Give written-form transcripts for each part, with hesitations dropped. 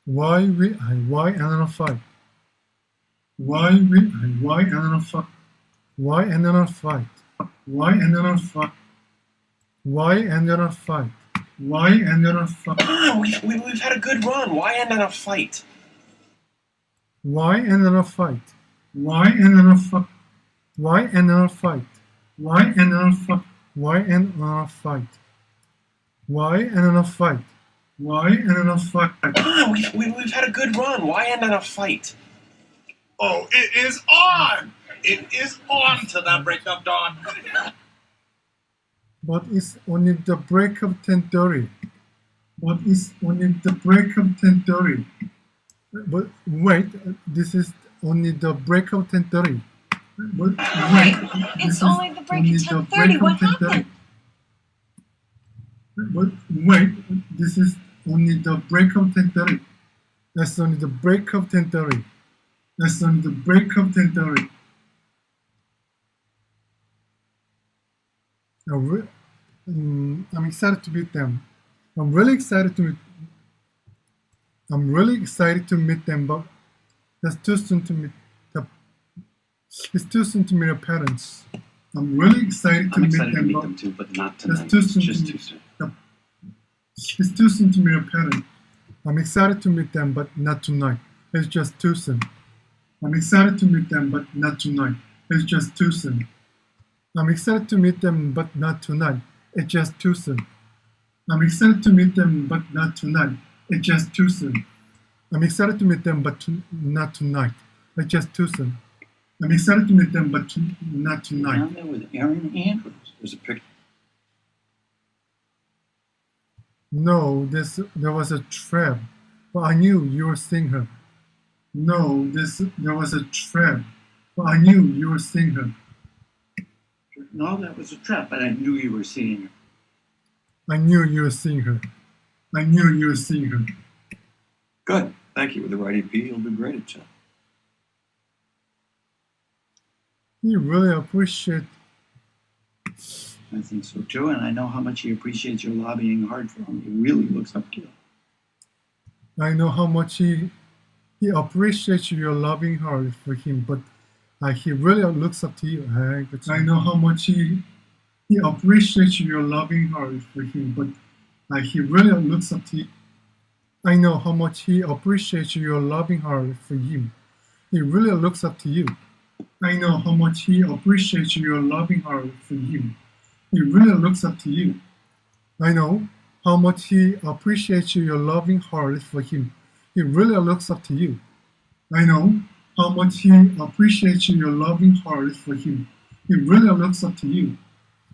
Why another fight? Why another fight? Why another fight? Why another fight? Why another fight? Why another fight? Ah, we've had a good run. Why another fight? Why another fight? Why another fight? Why another fight? Why another fight? Why another fight? Why another fight? Why another fight? Ah, we've had a good run. Why another fight? Oh, it is on! It is on to the break of dawn. But it's only the break of 10:30. But it's only the break of 10:30. But wait, this is only the break of 10:30. But wait, It's only the break of 10:30. What happened? But wait, this is only the break of 10:30. That's only the break of 10:30. That's only the break of 10:30. I'm excited to meet them. I'm really excited to meet them, but that's too soon to meet. It's too soon to meet their parents. I'm really excited to meet them, too, but not tonight. It's too soon Just to too meet. soon. It's too soon to meet their parents. I'm excited to meet them, but not tonight. It's just too soon. I'm excited to meet them, but not tonight. It's just too soon. I'm excited to meet them, but not tonight. It's just too soon. I'm excited to meet them, but not tonight. It's just too soon. I'm excited to meet them, but not tonight. It's just too soon. I'm excited to meet them, but not tonight. Down there with Aaron Andrews. There's a picture. No, there was a trap, but I knew you were seeing her. No, there was a trap, but I knew you were seeing her. No, that was a trap, but I knew you were seeing her. I knew you were seeing her. I knew you were seeing her. Good. Thank you. With the right EP, you'll do great at Chuck. You really appreciate. I think so too, and I know how much he appreciates your lobbying hard for him. He really looks up to you. I know how much he appreciates your loving hard for him, but he really looks up to you. I know how much he appreciates your loving hard for him, but he really looks up to you. I know how much he appreciates your loving hard for him. He really looks up to you. I know how much he appreciates your loving hard for him. He really looks up to you. I know how much he appreciates your loving heart for him. He really looks up to you. I know how much he appreciates your loving heart for him. He really looks up to you.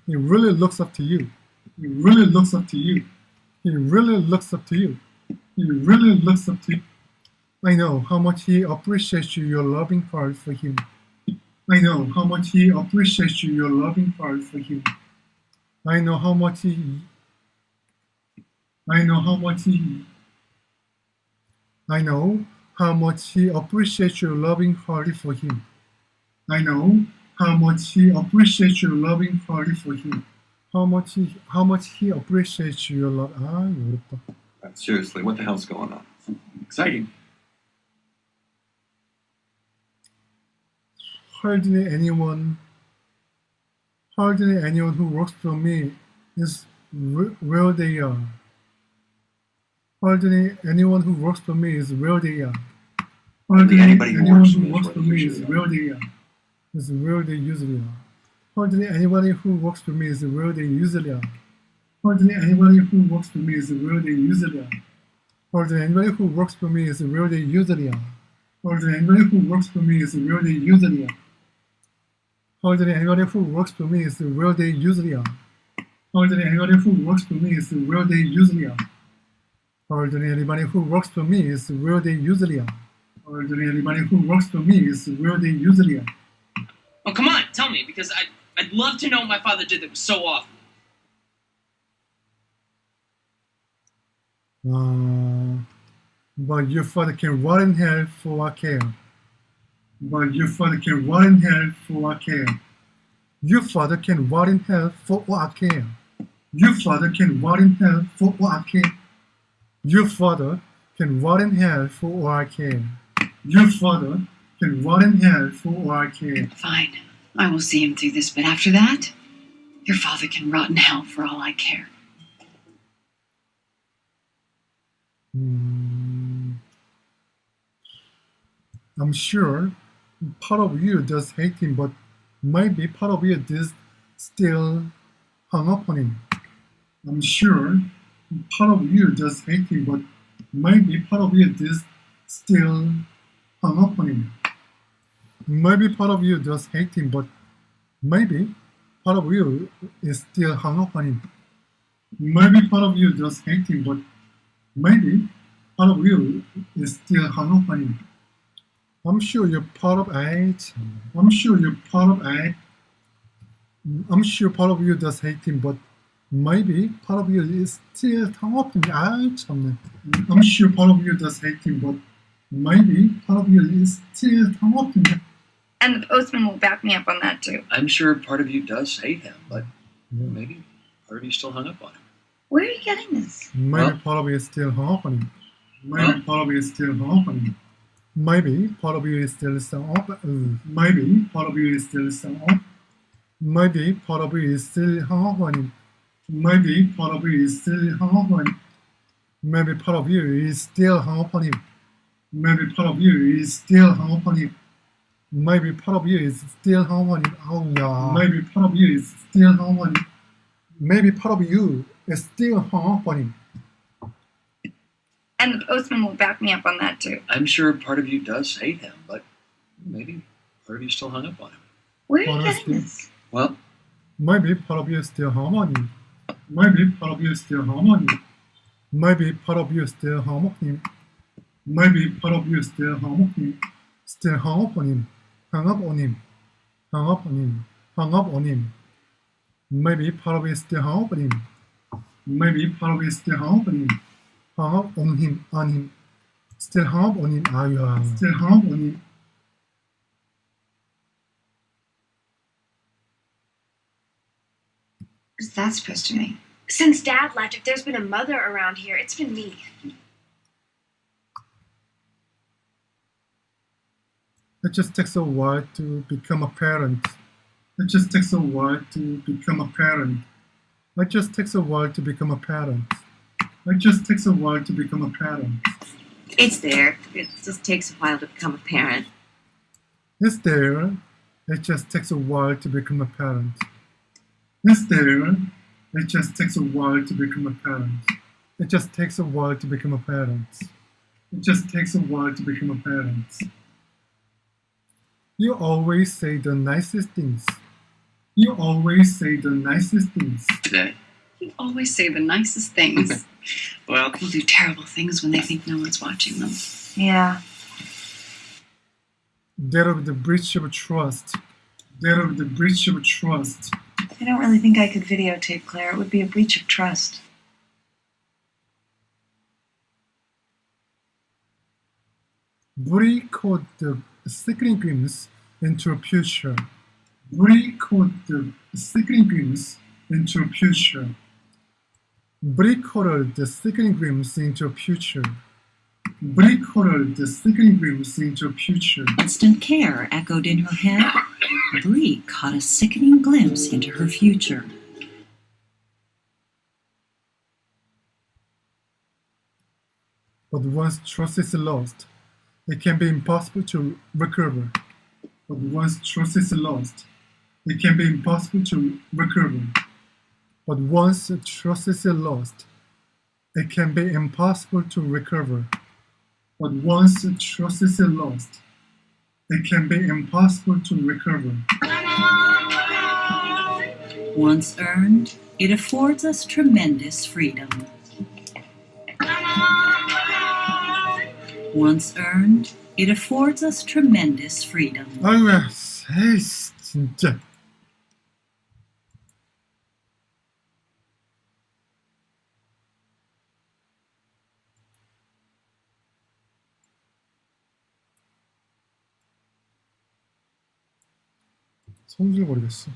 He really looks up to you. He really looks up to you. He really looks up to you. He really looks up to you. I know how much he appreciates your loving heart for him. I know how much he appreciates your loving heart for him. I know how much he appreciates your loving heart for him. I know how much he appreciates your loving heart for him. How much he appreciates your love. 어렵다. Seriously, what the hell's going on? Something exciting. Hardly anyone who works for me is where they are. Hardly anyone who works for me is where they are. Hardly anyone who works for me is where they are. Is where they usually are. Hardly anybody who works for me is where they usually are. Hardly anybody who works for me is where they usually are. Hardly anybody who works for me is where they usually are. Hardly anybody who works for me is where they usually are. Hardly anybody who works for me is where they usually are. Hardly anybody who works for me is where they usually are. Hardly anybody who works for me is where they usually are. Hardly anybody who works for me is where they usually are. Oh, come on, tell me, because I'd love to know what my father did that was so awful. But your father can rot in hell for I care. But your father can rot in hell for I care. Your father can rot in hell for all I care. Your father can rot in hell for all I care. Your father can rot in hell for all I care. Your father can rot in hell for all I care. Fine. I will see him through this, but after that, your father can rot in hell for all I care. I'm sure part of you does hate him, but maybe part of you does still hung up on him. I'm sure part of you does hate him, but maybe part of you does still hung up on him. Maybe part of you does hate him, but maybe part of you is still hung up on him. Maybe part of you does hate him, but maybe part of you is still hung up on him. I'm sure you're part of I'm sure you're part of I'm sure part of you does hate him, but maybe part of you is still hung up on him. I'm sure part of you does hate him, but maybe part of you is still hung up on him. And the postman will back me up on that too. I'm sure part of you does hate him, but maybe part of you still hung up on him. Where are you getting this? Maybe Well- part of you is still hung up on him. Maybe Well- part of you is still hung up on him. Maybe part of you is still hung up. Maybe part of you is still hung up. Maybe part of you is still hung up on him. Maybe part of you is still hung up on him. Maybe part of you is still hung up on him. Maybe part of you is still hung up on him. Maybe part of you is still hung up on him. Oh yeah. Maybe part of you is still hung up on him. Maybe part of you is still hung up on him. And the postman will back me up on that too. I'm sure part of you does hate him, but maybe part of you still hung up on him. Where are you Honestly. getting this? Well, Maybe part of you is still hung on him. Maybe part of you is still hung on him. Maybe part of you is still hung up on him. Maybe part of you is still hung up on him. Still hung up on him. Hung up on him. Hung up on him. Hung up on him. Maybe part of you is still hung up on him. Maybe part of you is still hung up on him. Hung up on him. On him. Still hung up on him. Ah, yeah. Still hung up on him. What's that supposed to mean? Since Dad left, if there's been a mother around here, it's been me. It just takes a while to become a parent. It just takes a while to become a parent. It just takes a while to become a parent. It just takes a while to become a parent. It's there. It just takes a while to become a parent. It's there. It just takes a while to become a parent. It's there. It just takes a while to become a parent. It just takes a while to become a parent. It just takes a while to become a parent. You always say the nicest things. You always say the nicest things. today. You always say the nicest things. Well, People do terrible things when they think no one's watching them. Yeah. That of the breach of trust. That of the breach of trust. I don't really think I could videotape Claire. It would be a breach of trust. Recode the sickening glimpse into a future. Recode the sickening glimpse into a future. Recode the sickening glimpse into a future. Recode the sickening glimpse into a future. Instant care echoed in her head. Bree caught a sickening glimpse into her future. But once trust is lost, it can be impossible to recover. But once trust is lost, it can be impossible to recover. But once trust is lost, it can be impossible to recover. But once trust is lost, it can be impossible to recover. Once earned, it affords us tremendous freedom. Once earned, it affords us tremendous freedom. 아이고야, 에이씨, 진짜. 성질거리겠어.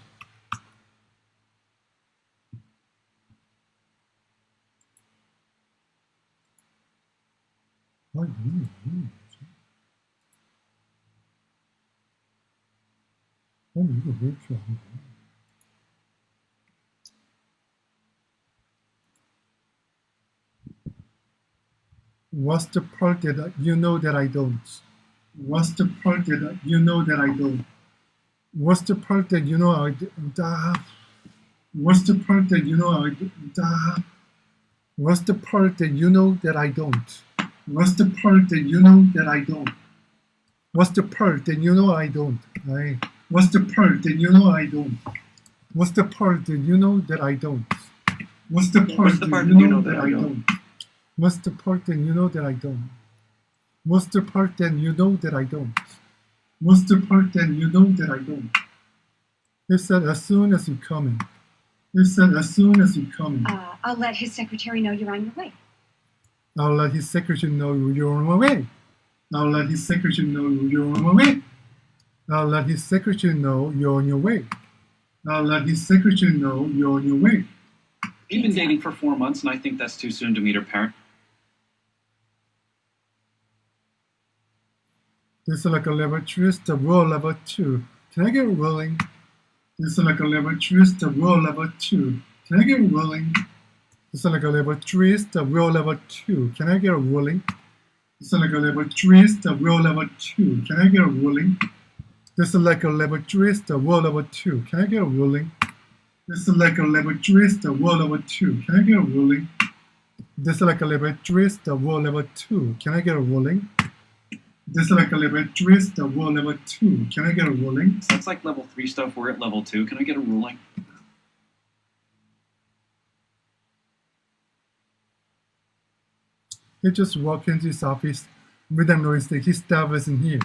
이거 왜 이렇게 안 돼? What's the part that you know that I don't? What's the part that you know that I don't? What's the part that you know I don't? What's the part that you know I don't? What's the part that you know that I don't? What's the part that you know that I don't? What's the part that you know I don't? What's the part that you know I don't? What's the part that you know that I don't? What's the part that you know that I don't? What's the part that you know that I don't? What's the part that you know that I don't? What's the part that you know that I don't? He said, as soon as you come in. He said, as soon as you come in. I'll let his secretary know you're on your way. I'll let his secretary know you're on my way. I'll let his secretary know you're on my way. I'll let his secretary know you're on your way. I'll let his secretary know you're on your way. We've been dating for 4 months, and I think that's too soon to meet her parent. This is like a level 3, the roll level 2. Can I get rolling? This is like a level 3, the roll level 2. Can I get rolling? This is like a level 3, the roll level 2. Can I get rolling? This is like a level 3, the roll level 2. Can I get rolling? This is like a level 3, the roll level 2. Can I get rolling? This is like a level 3, the roll level 2. Can I get rolling? This is like a level 3, the roll level 2. Can I get rolling? This is like a level 3, the roll level 2. Can I get a rolling? That's like level 3 stuff. We're at level 2. Can I get a ruling? He just walked into his office without noticing that his staff isn't here.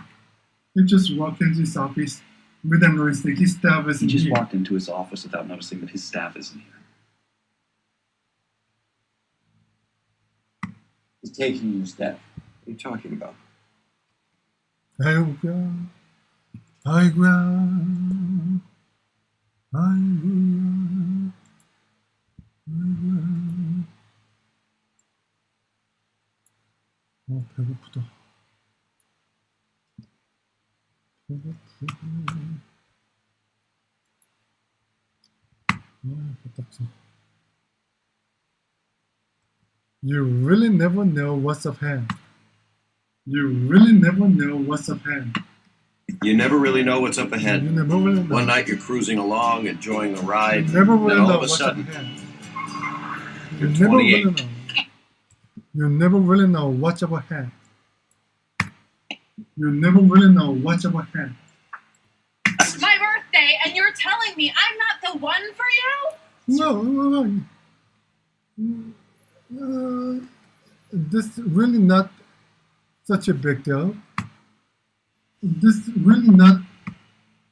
He just walked into his office without noticing that his staff He isn't just here. walked into his office without noticing that his staff isn't here. He's taking your step. What are you talking about? 아이고야, 아이고야, 아이고야, 아이고야. 배고프다. 배고프다. 배딱지. You really never know what's up ahead. You really never know what's up ahead. You never really know what's up You ahead. never really know. One night you're cruising along, enjoying the ride, You never really then all know of a what's sudden, up ahead. you're You never 28. really know. You never really know what's up ahead. You never really know what's up ahead. It's my birthday, and you're telling me I'm not the one for you? No. This really not such a big deal. This really not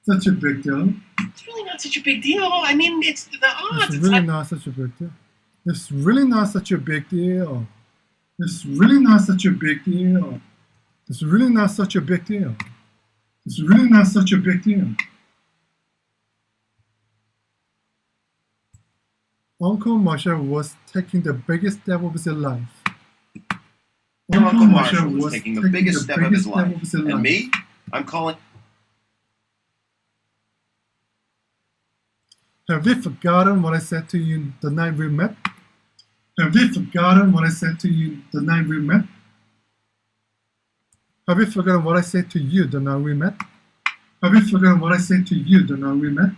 such a big deal. It's really not such a big deal. I mean, it's the odds. It's really not such a big deal. It's really not such a big deal. It's really not such a big deal. It's really not such a big deal. It's really not such a big deal. Uncle Marshall was taking the biggest step of his life. Uncle Marshall was taking the biggest step of his life. And me, I'm calling. Have you forgotten what I said to you the night we met? Have you forgotten what I said to you the night we met? Have you forgotten what I said to you the night we met? Have you forgotten what I said to you the night we met?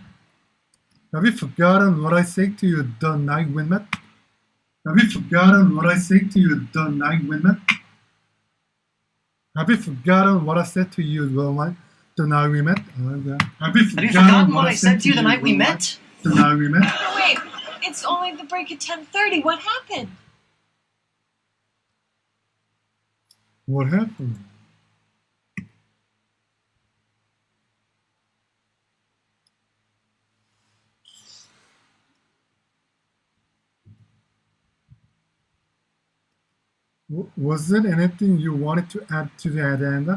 Have you forgotten what I said to you the night we met? Have you forgotten what I said to you the night we met? Have you forgotten what I said to you the night we met? Have you forgotten what I said to you the night we met? The night we met? No, wait. It's only the break at 10:30. What happened? What happened? Was there anything you wanted to add to the agenda?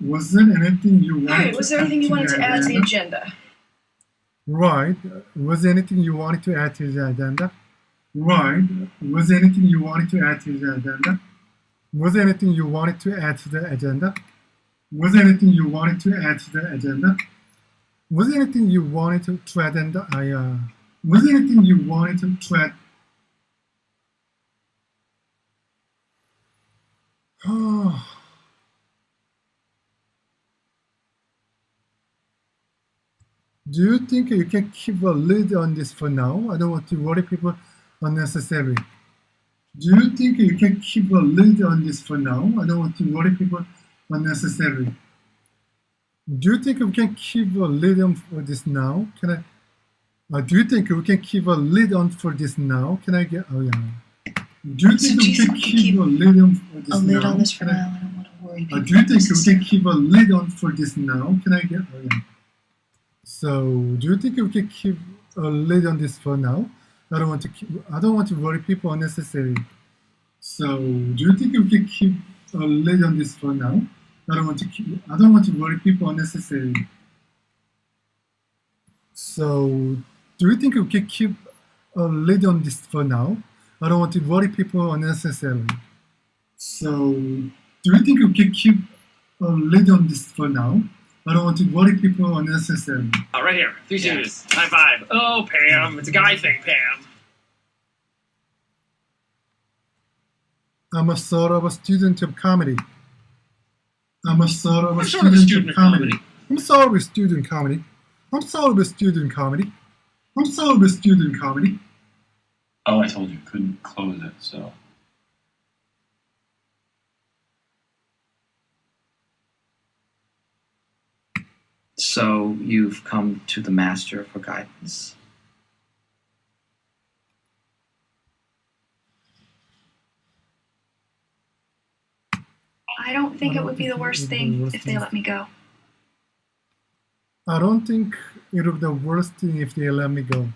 Was there anything you wanted Right. Was there anything you wanted to add to the agenda? agenda? Right. Was there anything you wanted to add to the agenda? Right. Was there anything you wanted to add to the agenda? Was there anything you wanted to add to the agenda? Was there anything you wanted to add to the agenda? Was there anything you wanted to add? And was there anything you wanted to add? Do you think you can keep a lid on this for now? I don't want to worry people unnecessarily. Do you think you can keep a lid on this for now? I don't want to worry people unnecessarily. Do you think we can keep a lid on for this now? Can I? Do you think we can keep a lid on for this now? Can I get? Oh yeah. Do you think we can keep a lid on for this now? A lid on this for now. I don't want to worry. Do you think we can keep a lid on for this now? Can I get? Oh yeah. So, do you think we can keep a lid on this for now? I don't want to worry people unnecessarily. So, do you think we can keep a lid on this for now? I don't want to worry people unnecessarily. So, do you think we can keep a lid on this for now? I don't want to worry people unnecessarily. So, do you think we can keep a lid on this for now? I don't want to worry people unnecessarily. Right here. 3 shooters. High five. Oh, Pam. It's a guy thing, Pam. I'm a sort of a student of comedy. I'm a sort of a sort of a student of comedy. comedy. I'm sort of a student comedy. I'm sort of a student comedy. I'm sort of a student comedy. Oh, I told you, couldn't close it, so. So you've come to the master for guidance. I don't think it would be the worst thing if they let me go. I don't think it would be the worst thing if they let me go.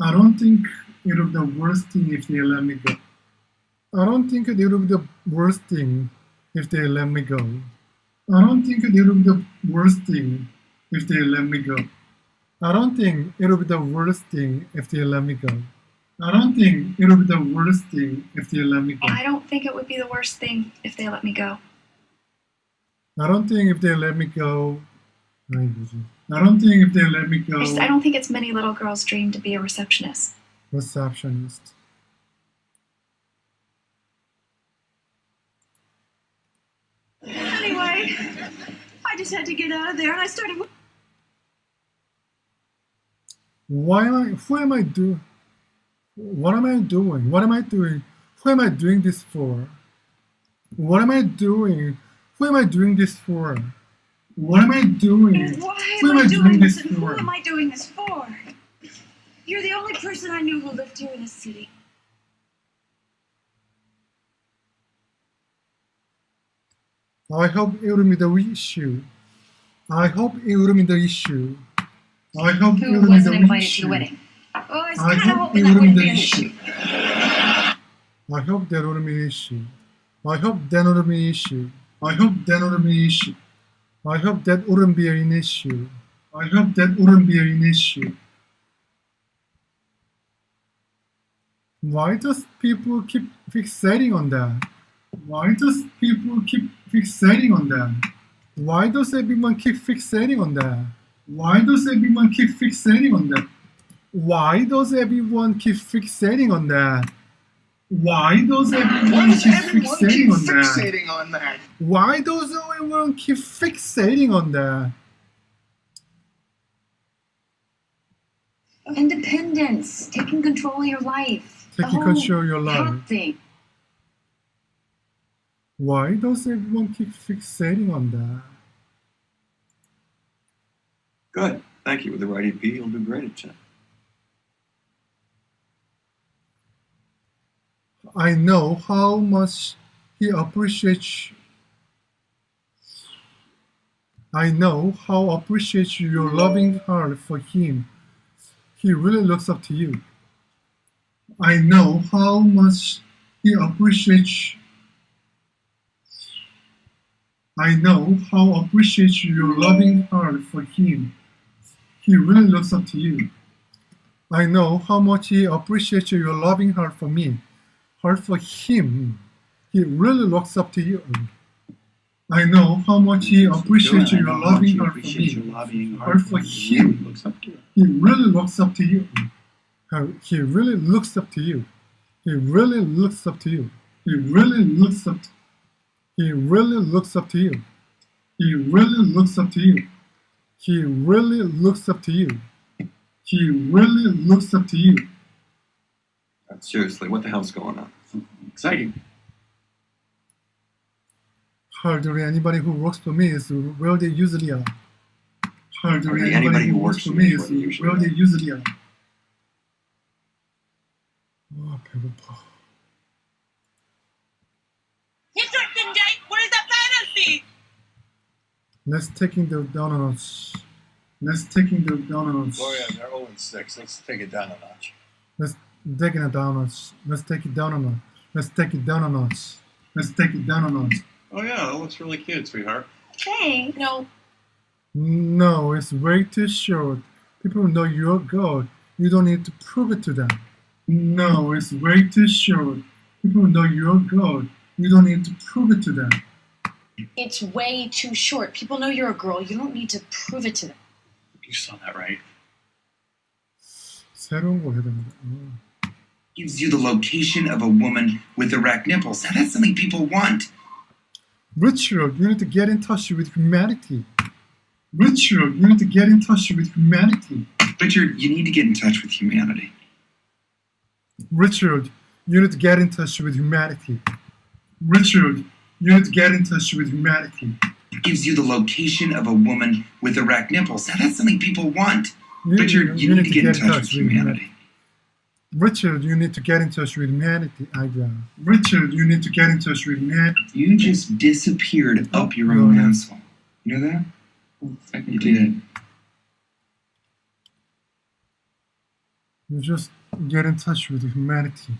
I don't think it would be the worst thing if they let me go. I don't think it would be the worst thing if they let me go. I don't think it would be the worst thing if they let me go. I don't think it would be the worst thing if they let me go. I don't think it would be the worst thing if they let me go. I don't think it would be the worst thing if they let me go. I don't think if they let me go. I don't think if they let me go. I don't think it's many little girls' dream to be a receptionist. Receptionist. Anyway, I just had to get out of there, and I started. Why am I? Who am I doing? What am I doing? What am I doing? Who am I doing this for? What am I doing? Who am I doing this for? What am I doing? Why Who am I doing this this, and who for? am I doing this for? You're the only person I knew who lived here in the city. I hope it will be the issue. I hope it will be the issue. I hope it Who will be wasn't the invited to issue. the wedding? Oh, I was I kind of hope hoping it that will be wouldn't the be an issue. issue. I hope that will be an issue. I hope that will be an issue. I hope that will be an issue. I hope that wouldn't be an issue. I hope that wouldn't be an issue. Why does people keep fixating on that? Why does people keep fixating on that? Why does everyone keep fixating on that? Why does everyone keep fixating on that? Why does everyone keep fixating on that? Why does everyone keep fixating on that? Fixating on that. Why does everyone keep fixating on that? Independence, taking control of your life. Taking control of your life. Cat thing. Why does everyone keep fixating on that? Good. Thank you. With the right EP, you'll do great at that. I know how much he appreciates. I know how appreciates your loving heart for him. He really looks up to you. I know how much he appreciates. I know how appreciates your loving heart for him. He really looks up to you. I know how much he appreciates your loving heart for me. Heart for him. he really looks up to you. I know how much he appreciates your loving heart for me. Or for him, he really looks up to you. He really looks up to you. He really looks up to you. He really looks up. He really looks up to you. He really looks up to you. He really looks up to you. He really looks up to you. Seriously, what the hell's going on? Exciting. Hardly anybody who works for me is where they usually are. Hardly anybody who works for me is where they usually are. 배고파. Interesting, Jake. What is that fantasy? Let's taking the down a notch. Let's taking the down a notch. Gloria, they're 0-6. Let's take it down a notch. Let's taking it down a notch. Let's take it down a notch. Let's take it down a notch. Let's take it down a notch. Oh yeah, that looks really cute, sweetheart. Hey. No. No, it's way too short. People know you're good. You don't need to prove it to them. No, it's way too short. People know you're good. You don't need to prove it to them. It's way too short. People know you're a girl. You don't need to prove it to them. You saw that right. 새로운 거 해야 됩니다. Gives you the location of a woman with erect nipples. Now that's something people want. Richard, you need to get in touch with humanity. Richard, you need to get in touch with humanity. Richard, you need to get in touch with humanity. Richard, you need to get in touch with humanity. Richard, you need to get in touch with humanity. Gives you the location of a woman with erect nipples. Now that's something people want. Richard, you need to get in touch with humanity. Richard, you need to get in touch with humanity. Richard, you need to get in touch with humanity. You just disappeared up your own asshole. You know that? You did. You just get in touch with humanity.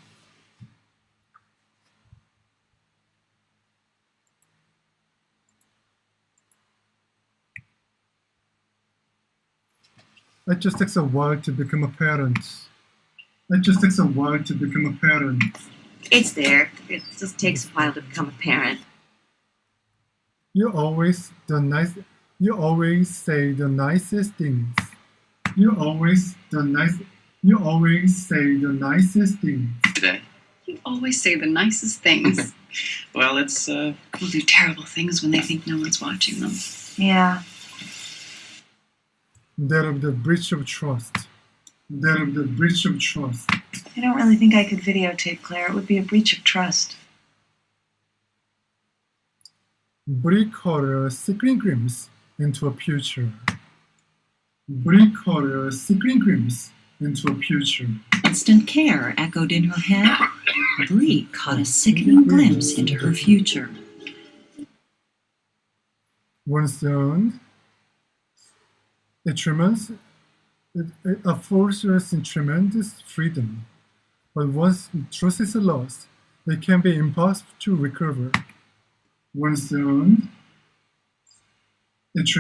It just takes a while to become a parent. It just takes a while to become a parent. It's there. It just takes a while to become a parent. You always say the nicest things. You always say the nicest things. Today. You always say the nicest things. Well, it's People do terrible things when they think no one's watching them. Yeah. That'll be the breach of trust. That'll be the breach of trust. I don't really think I could videotape Claire. It would be a breach of trust. Bricolor screen glimpse into a future. Bricolor screen glimpse into a future. Instant care echoed in her head. Brie caught a sickening glimpse into her future. Once done, it affords us tremendous freedom, but once trust is lost, it can be impossible to recover. Once done, it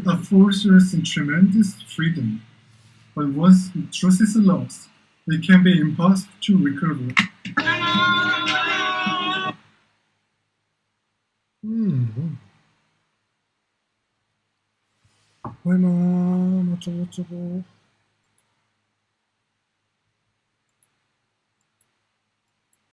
affords us tremendous freedom, but once trust is lost, it can be impossible to recover. 얼마 어쩌고